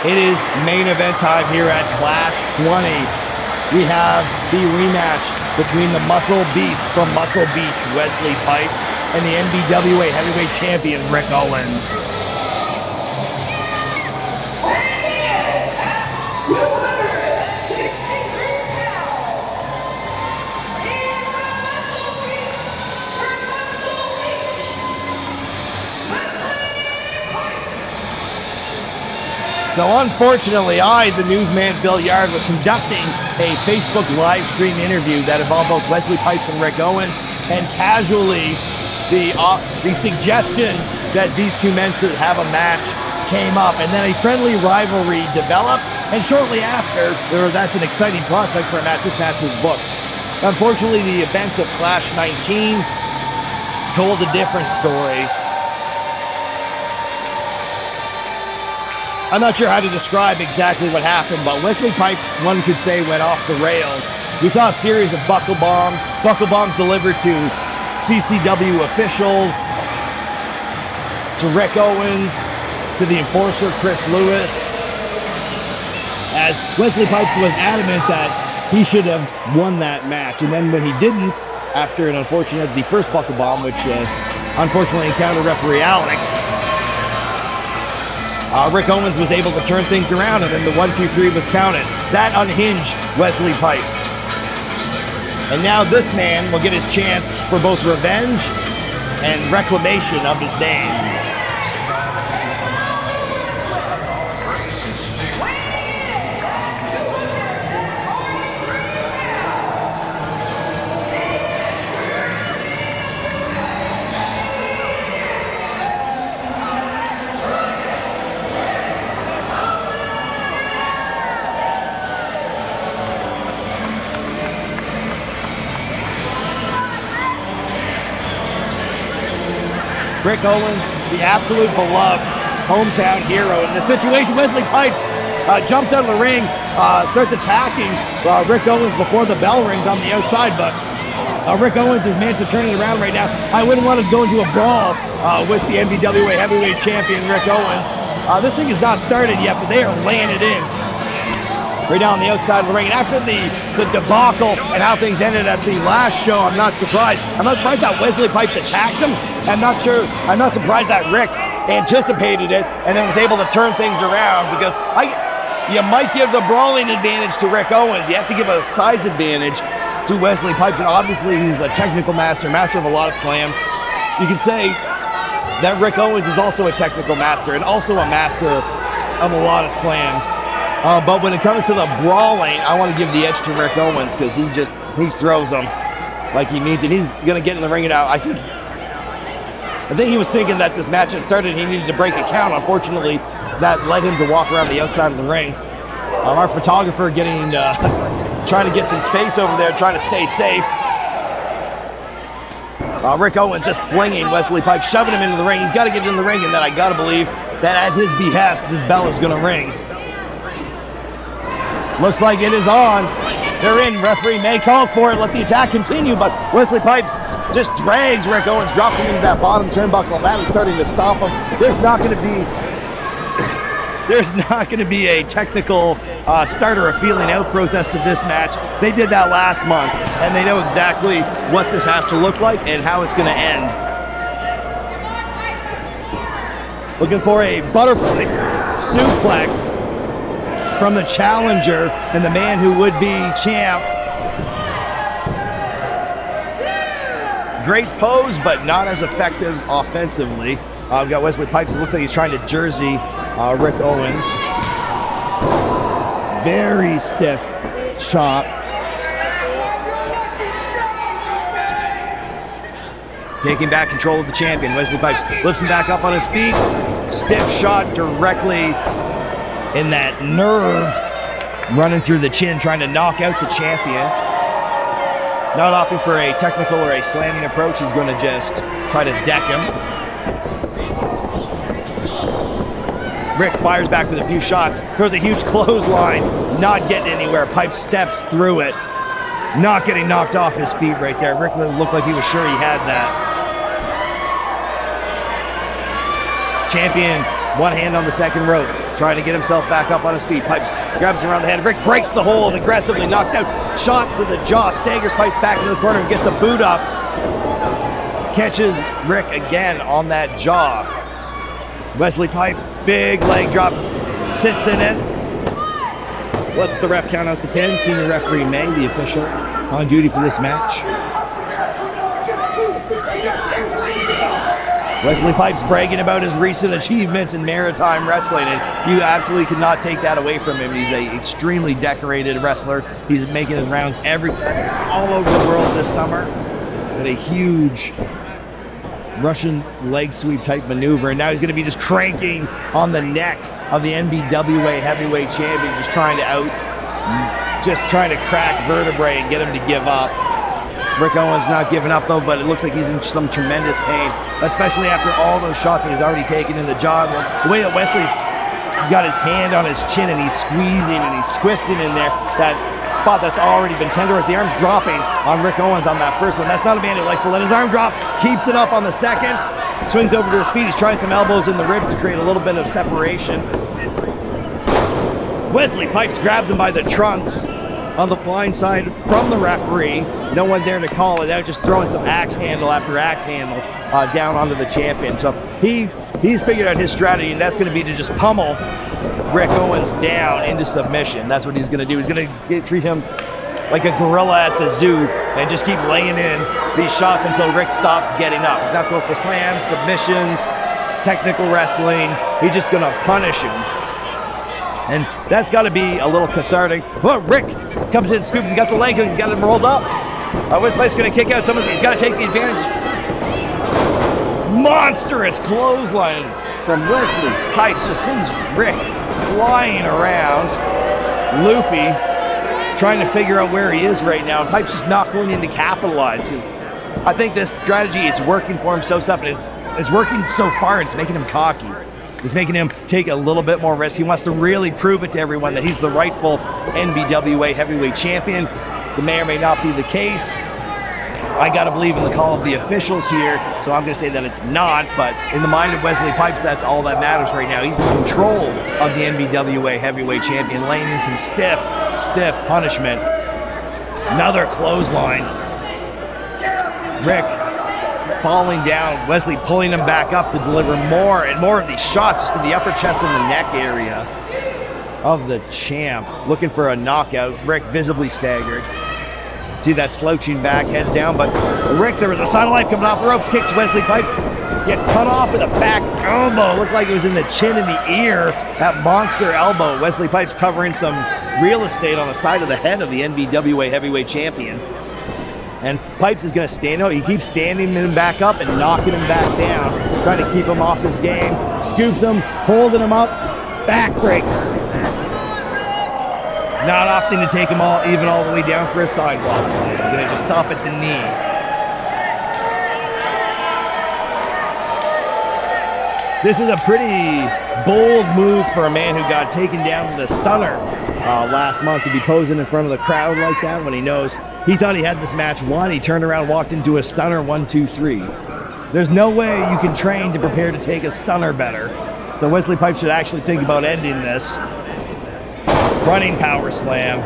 It is main event time here at Clash 20. We have the rematch between the Muscle Beast from Muscle Beach, Wesley Pipes, and the NBWA heavyweight champion, Rick Owens. So unfortunately, the newsman Bill Yard, was conducting a Facebook live stream interview that involved both Wesley Pipes and Rick Owens, and casually the suggestion that these two men should have a match came up, and then a friendly rivalry developed, and shortly after, that's an exciting prospect for a match. This match was booked. Unfortunately, the events of Clash 19 told a different story. I'm not sure how to describe exactly what happened, but Wesley Pipes, one could say, went off the rails. We saw a series of buckle bombs delivered to CCW officials, to Rick Owens, to the enforcer, Chris Lewis, as Wesley Pipes was adamant that he should have won that match. And then when he didn't, after an unfortunate, the first buckle bomb, which unfortunately encountered referee Alex, Rick Owens was able to turn things around, and then the 1, 2, 3 was counted. That unhinged Wesley Pipes. And now this man will get his chance for both revenge and reclamation of his name. Rick Owens, the absolute beloved hometown hero. In the situation, Wesley Pipes jumps out of the ring, starts attacking Rick Owens before the bell rings on the outside, but Rick Owens has managed to turn it around right now. I wouldn't want to go into a brawl with the NBWA heavyweight champion, Rick Owens. This thing is not started yet, but they are laying it in right now on the outside of the ring. And after the debacle and how things ended at the last show, I'm not surprised. I'm not surprised that Wesley Pipes attacked him. I'm not surprised that Rick anticipated it and then was able to turn things around, because you might give the brawling advantage to Rick Owens. You have to give a size advantage to Wesley Pipes, and obviously he's a technical master of a lot of slams. You can say that Rick Owens is also a technical master and also a master of a lot of slams. But when it comes to the brawling, I want to give the edge to Rick Owens, because he throws them like he means it. He's going to get in the ring now. I think he was thinking that this match had started, he needed to break a count. Unfortunately, that led him to walk around the outside of the ring. Our photographer trying to get some space over there, trying to stay safe. Rick Owens just flinging Wesley Pipes, shoving him into the ring. He's got to get in the ring, and then I got to believe that at his behest, this bell is going to ring. Looks like it is on. They're in. Referee May calls for it. Let the attack continue, but Wesley Pipes just drags Rick Owens, drops him into that bottom turnbuckle. Now he's starting to stop him. There's not going to be a technical start or a feeling out process to this match. They did that last month, and they know exactly what this has to look like and how it's going to end. Looking for a butterfly suplex from the challenger and the man who would be champ. Great pose, but not as effective offensively. We've got Wesley Pipes. It looks like he's trying to jersey Rick Owens. Very stiff shot. Taking back control of the champion. Wesley Pipes lifts him back up on his feet. Stiff shot directly in that nerve running through the chin, trying to knock out the champion. Not opting for a technical or a slamming approach. He's going to just try to deck him. Rick fires back with a few shots, throws a huge clothesline, not getting anywhere. Pipes steps through it, not getting knocked off his feet right there. Rick looked like he was sure he had that. Champion, one hand on the second rope. trying to get himself back up on his feet. Pipes grabs him around the head. Rick breaks the hold, aggressively knocks out. Shot to the jaw, staggers Pipes back into the corner and gets a boot up. Catches Rick again on that jaw. Wesley Pipes, big leg drops, sits in it. Lets the ref count out the pin. Senior referee May, the official on duty for this match. Wesley Pipes bragging about his recent achievements in maritime wrestling, and you absolutely could not take that away from him. He's an extremely decorated wrestler. He's making his rounds all over the world this summer. Got a huge Russian leg sweep type maneuver, and now he's going to be just cranking on the neck of the NBWA heavyweight champion, just trying to crack vertebrae and get him to give up. Rick Owens not giving up though, but it looks like he's in some tremendous pain, especially after all those shots that he's already taken in the jaw. The way that Wesley's got his hand on his chin and he's squeezing and he's twisting in there, that spot that's already been tenderized. The arm's dropping on Rick Owens on that first one. That's not a man who likes to let his arm drop. Keeps it up on the second. Swings over to his feet. He's trying some elbows in the ribs to create a little bit of separation. Wesley Pipes grabs him by the trunks on the blind side from the referee. No one there to call it out, just throwing some axe handle after axe handle down onto the champion. So he's figured out his strategy, and that's going to be to just pummel Rick Owens down into submission. That's what he's going to do. He's going to treat him like a gorilla at the zoo and just keep laying in these shots until Rick stops getting up. He's not going for slams, submissions, technical wrestling. He's just going to punish him. And that's got to be a little cathartic. Oh, Rick comes in, scoops, he's got the leg hook, he's got him rolled up. Wesley's going to kick out someone, he's got to take the advantage. Monstrous clothesline from Wesley Pipes just sends Rick flying around, loopy, trying to figure out where he is right now. And Pipes just not going in to capitalize, because I think this strategy, it's working for him so stuff, and it's working so far, it's making him cocky. It's making him take a little bit more risk. He wants to really prove it to everyone that he's the rightful NBWA heavyweight champion. It may or may not be the case. I got to believe in the call of the officials here, so I'm going to say that it's not, but in the mind of Wesley Pipes, that's all that matters right now. He's in control of the NBWA heavyweight champion, laying in some stiff punishment. Another clothesline. Rick falling down, Wesley pulling him back up to deliver more and more of these shots just to the upper chest and the neck area of the champ. Looking for a knockout. Rick visibly staggered. See that slouching back, heads down, but Rick, there was a sign of life coming off the ropes, kicks Wesley Pipes, gets cut off with a back elbow. Looked like it was in the chin and the ear, that monster elbow. Wesley Pipes covering some real estate on the side of the head of the NBWA heavyweight champion. And Pipes is going to stand out. He keeps standing him back up and knocking him back down, trying to keep him off his game. Scoops him, holding him up, backbreaker. Not opting to take him even all the way down for a sidewalk slam. Going to just stop at the knee. This is a pretty bold move for a man who got taken down with a stunner last month, to be posing in front of the crowd like that when he knows he thought he had this match won. He turned around, walked into a stunner, 1, 2, 3. There's no way you can train to prepare to take a stunner better. So Wesley Pipes should actually think about ending this. Running power slam.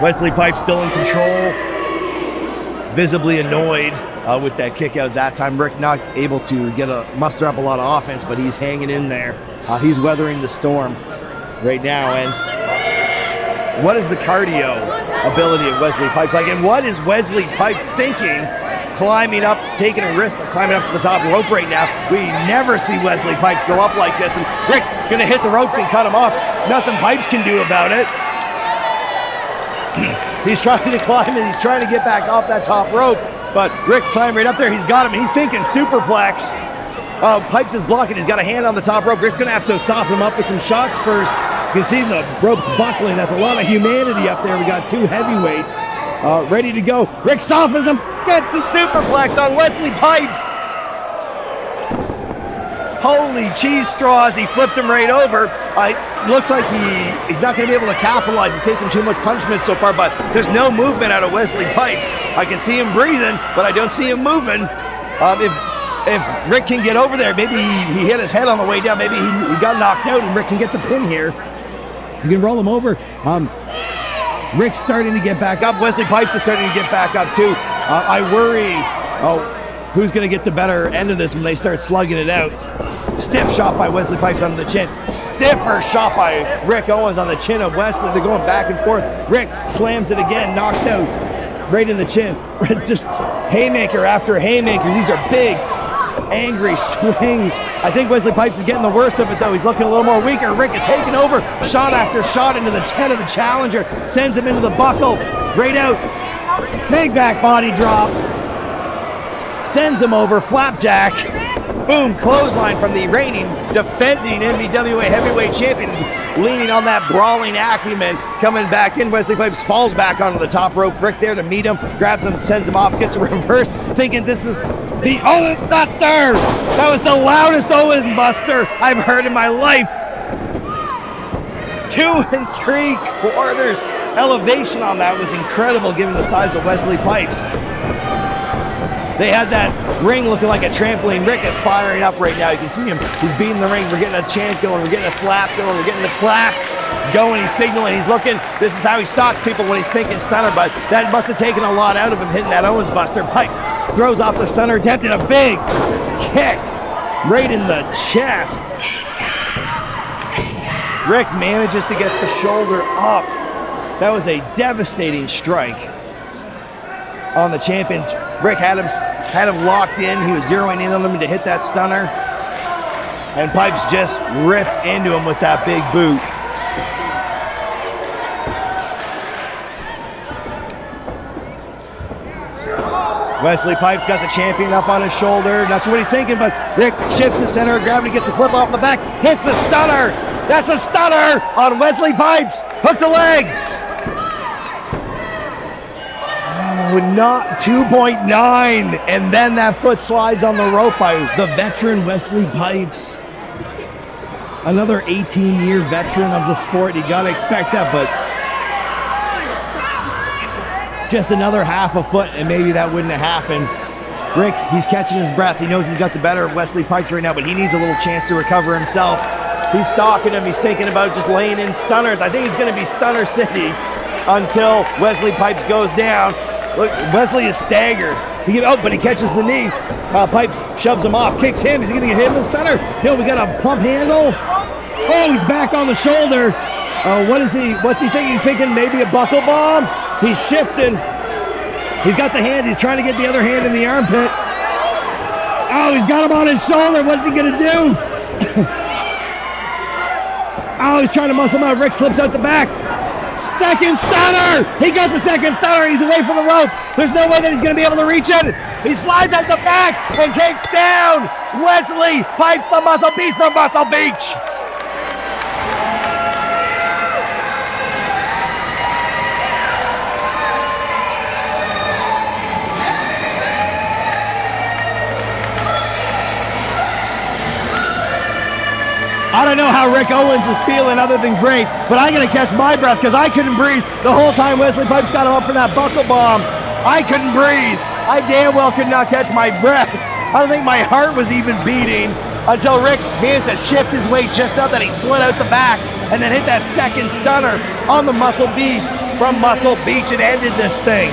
Wesley Pipes still in control. Visibly annoyed with that kick out that time. Rick not able to muster up a lot of offense, but he's hanging in there. He's weathering the storm right now. And what is the cardio ability of Wesley Pipes like? And what is Wesley Pipes thinking climbing up, taking a risk of climbing up to the top rope right now? We never see Wesley Pipes go up like this. And Rick gonna hit the ropes and cut him off. Nothing Pipes can do about it. He's trying to climb and he's trying to get back off that top rope, but Rick's climbing right up there. He's got him. He's thinking superplex. Pipes is blocking. He's got a hand on the top rope. Rick's gonna have to soften him up with some shots first. You can see the ropes buckling. That's a lot of humanity up there. We got two heavyweights ready to go. Rick softens him. Gets the superplex on Wesley Pipes. Holy cheese straws, he flipped him right over. Looks like he's not going to be able to capitalize. He's taking too much punishment so far, but there's no movement out of Wesley Pipes. I can see him breathing, but I don't see him moving. If if Rick can get over there, maybe he hit his head on the way down. Maybe he got knocked out and Rick can get the pin here. You can roll him over. Rick's starting to get back up. Wesley Pipes is starting to get back up too. I worry, who's going to get the better end of this when they start slugging it out. Stiff shot by Wesley Pipes under the chin. Stiffer shot by Rick Owens on the chin of Wesley. They're going back and forth. Rick slams it again, knocks out right in the chin. It's just haymaker after haymaker. These are big, angry swings. I think Wesley Pipes is getting the worst of it though. He's looking a little more weaker. Rick is taking over shot after shot into the chin of the challenger. Sends him into the buckle. Right out. Big back body drop. Sends him over. Flapjack. Boom. Clothesline from the reigning, defending NBWA heavyweight champion. Leaning on that brawling acumen. Coming back in. Wesley Pipes falls back onto the top rope. Rick there to meet him. Grabs him. Sends him off. Gets a reverse. Thinking this is the Owens Buster. That was the loudest Owens Buster I've heard in my life. 2 3/4 elevation on that was incredible given the size of Wesley Pipes. They had that ring looking like a trampoline. Rick is firing up right now. You can see him. He's beating the ring. We're getting a chant going. We're getting a slap going. We're getting the claps going. He's signaling. He's looking. This is how he stalks people when he's thinking stunner, but that must have taken a lot out of him hitting that Owens Buster. Pipes throws off the stunner, attempting a big kick right in the chest. Rick manages to get the shoulder up. That was a devastating strike on the champion. Rick had him locked in. He was zeroing in on him to hit that stunner. And Pipes just ripped into him with that big boot. Wesley Pipes got the champion up on his shoulder. Not sure what he's thinking, but Rick shifts his center of gravity, gets the flip off the back, hits the stunner. That's a stunner on Wesley Pipes. Hook the leg. Not 2.9, and then that foot slides on the rope by the veteran Wesley Pipes. Another 18-year veteran of the sport. You gotta expect that, but just another half a foot, and maybe that wouldn't have happened. Rick, he's catching his breath. He knows he's got the better of Wesley Pipes right now, but he needs a little chance to recover himself. He's stalking him. He's thinking about just laying in stunners. I think it's gonna be Stunner City until Wesley Pipes goes down. Look, Wesley is staggered. But he catches the knee. Pipes shoves him off, kicks him. Is he going to get him with the stunner? No, we got a pump handle. Oh, he's back on the shoulder. What's he thinking? He's thinking maybe a buckle bomb. He's shifting. He's got the hand. He's trying to get the other hand in the armpit. Oh, he's got him on his shoulder. What's he going to do? Oh, he's trying to muscle him out. Rick slips out the back. Second stunner! He got the second stunner. He's away from the rope. There's no way that he's going to be able to reach it. He slides out the back and takes down Wesley Pipes, the Muscle Beast from Muscle Beach. I don't know how Rick Owens is feeling other than great, but I gotta catch my breath because I couldn't breathe the whole time Wesley Pipes got him up for that buckle bomb. I couldn't breathe. I damn well could not catch my breath. I don't think my heart was even beating until Rick managed to shift his weight just enough that he slid out the back and then hit that second stunner on the Muscle Beast from Muscle Beach and ended this thing.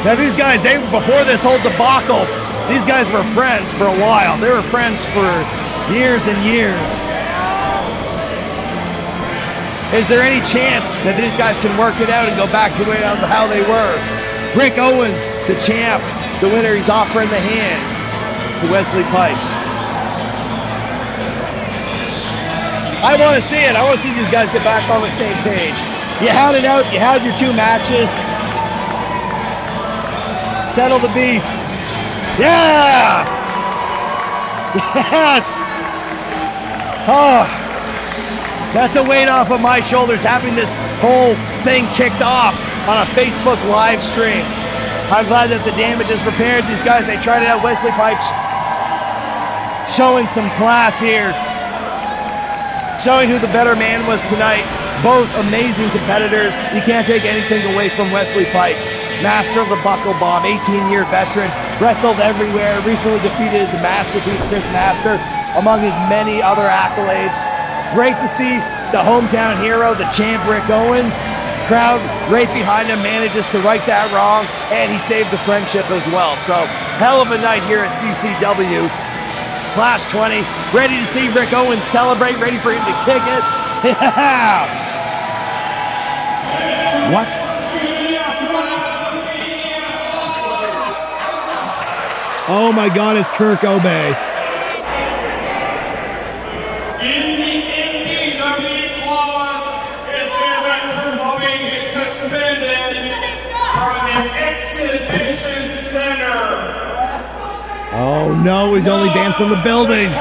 Now these guys, before this whole debacle, these guys were friends for a while. They were friends for years and years. Is there any chance that these guys can work it out and go back to how they were? Rick Owens, the champ, the winner, he's offering the hand to Wesley Pipes. I want to see it. I want to see these guys get back on the same page. You had it out. You had your 2 matches. Settle the beef. Yeah! Yes! Oh, that's a weight off of my shoulders having this whole thing kicked off on a Facebook live stream. I'm glad that the damage is repaired. These guys, they tried it out. Wesley Pipes showing some class here. Showing who the better man was tonight. Both amazing competitors. You can't take anything away from Wesley Pipes. Master of the buckle bomb, 18-year veteran. wrestled everywhere, recently defeated the masterpiece Chris Master, among his many other accolades. Great to see the hometown hero, the champ Rick Owens. Crowd right behind him manages to right that wrong, and he saved the friendship as well. So, hell of a night here at CCW. Clash 20, ready to see Rick Owens celebrate, ready for him to kick it. Yeah! What? Oh my God, it's Kirk Obey. In the NBWA clause, it says that Kirk Obey is suspended from the exhibition center. Oh no, he's only banned from the building.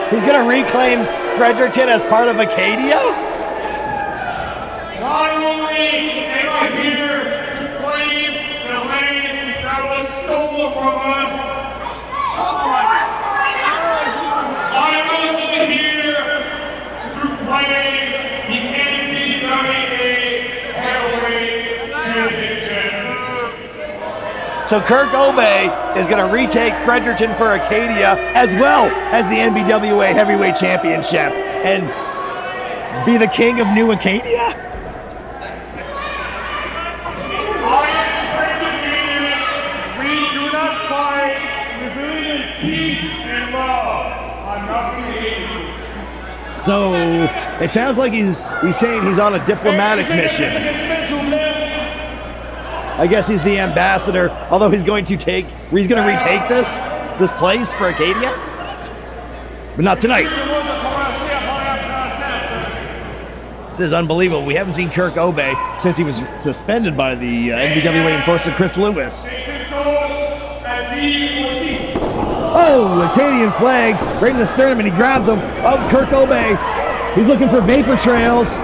He's going to reclaim Fredericton as part of Acadia? Not only am I here to claim the land that was stolen from us, I'm also here to claim the NBWA Heavyweight Championship. So Kirk Obey is going to retake Fredericton for Acadia as well as the NBWA Heavyweight Championship and be the king of New Acadia? I am Prince Acadia. We do not fight. We believe in peace and love. I'm not going to hate you. So it sounds like he's saying he's on a diplomatic mission. I guess he's the ambassador, although he's going to retake this place for Acadia, but not tonight. This is unbelievable. We haven't seen Kirk Obey since he was suspended by the NBWA enforcer Chris Lewis. Oh, Acadian flag right in the sternum, and he grabs him. Oh, Kirk Obey. He's looking for vapor trails.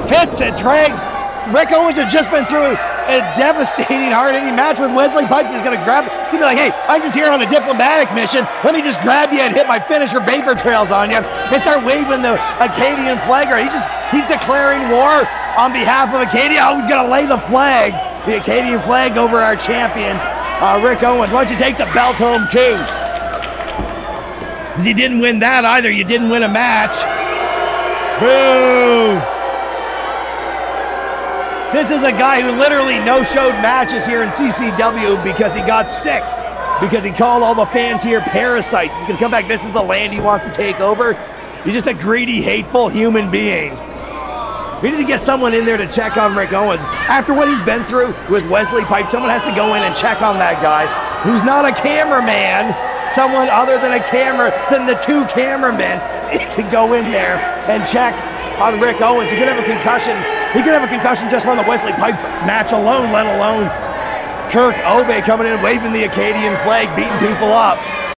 Hits it, drags. Rick Owens had just been through a devastating, hard-hitting match with Wesley Pipes. He's going to grab it. He's going to be like, hey, I'm just here on a diplomatic mission. Let me just grab you and hit my finisher vapor trails on you and start waving the Acadian flag. He's declaring war on behalf of Acadia. Oh, he's going to lay the flag, the Acadian flag, over our champion, Rick Owens. Why don't you take the belt home, too? Because you didn't win that either. You didn't win a match. Boo! This is a guy who literally no-showed matches here in CCW because he got sick, because he called all the fans here parasites. He's going to come back. This is the land he wants to take over. He's just a greedy, hateful human being. We need to get someone in there to check on Rick Owens. After what he's been through with Wesley Pipes, someone has to go in and check on that guy who's not a cameraman, someone other than the two cameramen to go in there and check on Rick Owens. He could have a concussion. He could have a concussion just from the Wesley Pipes match alone, let alone Kirk Obey coming in, waving the Acadian flag, beating people up.